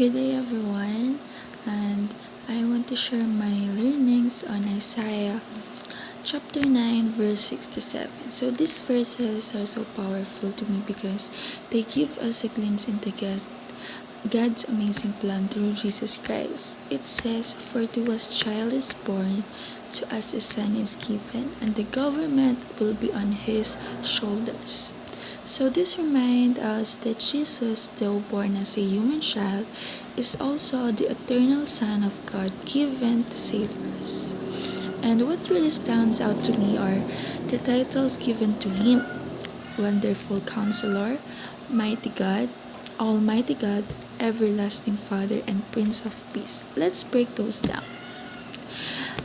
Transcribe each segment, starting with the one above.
Good day, everyone, and I want to share my learnings on Isaiah chapter 9, verse 6 to 7. So, these verses are so powerful to me because they give us a glimpse into God's amazing plan through Jesus Christ. It says, "For to us child is born, to us a son is given, and the government will be on his shoulders." So this reminds us that Jesus, though born as a human child, is also the eternal Son of God given to save us. And what really stands out to me are the titles given to him: Wonderful Counselor, Mighty God, Almighty God, Everlasting Father, and Prince of Peace. Let's break those down.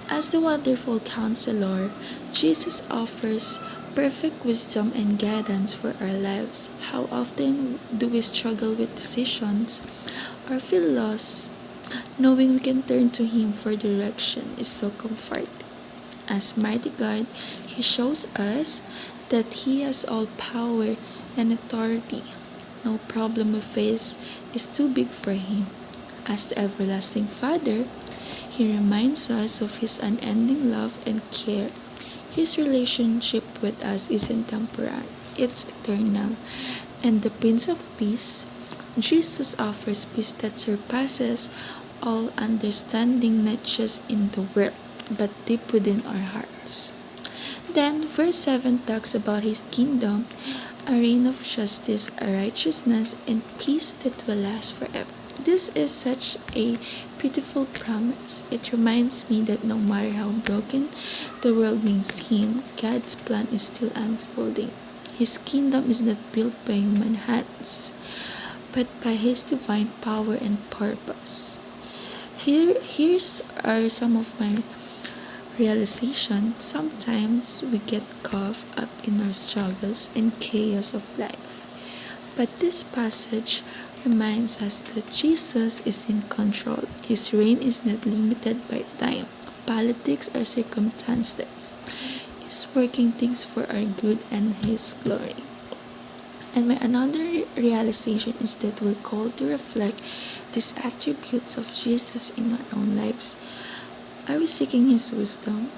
As the Wonderful Counselor, Jesus offers perfect wisdom and guidance for our lives. How often do we struggle with decisions or feel lost? Knowing we can turn to Him for direction is so comforting. As Mighty God, He shows us that He has all power and authority. No problem we face is too big for Him. As the Everlasting Father, He reminds us of His unending love and care. His relationship with us isn't temporary, it's eternal. And the Prince of Peace, Jesus offers peace that surpasses all understanding, not just in the world, but deep within our hearts. Then, verse 7 talks about His kingdom, a reign of justice, a righteousness, and peace that will last forever. This is such a beautiful promise. It reminds me that no matter how broken the world may seem, God's plan is still unfolding. His kingdom is not built by human hands, but by His divine power and purpose. Here's are some of my realizations. Sometimes we get caught up in our struggles and chaos of life. But this passage reminds us that Jesus is in control. His reign is not limited by time, politics, or circumstances. He's working things for our good and His glory. And my another realization is that we're called to reflect these attributes of Jesus in our own lives. Are we seeking His wisdom?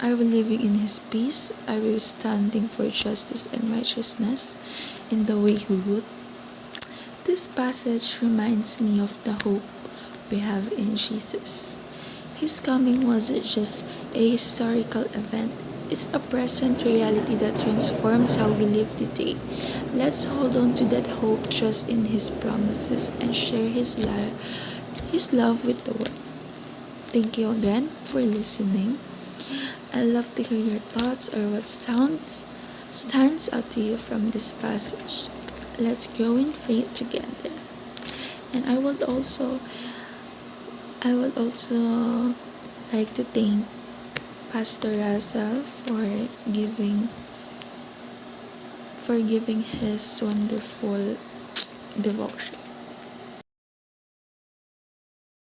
Are we living in His peace? Are we standing for justice and righteousness in the way He would? This passage reminds me of the hope we have in Jesus. His coming wasn't just a historical event, it's a present reality that transforms how we live today. Let's hold on to that hope, trust in His promises, and share His love with the world. Thank you again for listening. I love to hear your thoughts or what stands out to you from this passage. Let's grow in faith together. And I would also like to thank Pastor Russell for giving his wonderful devotion.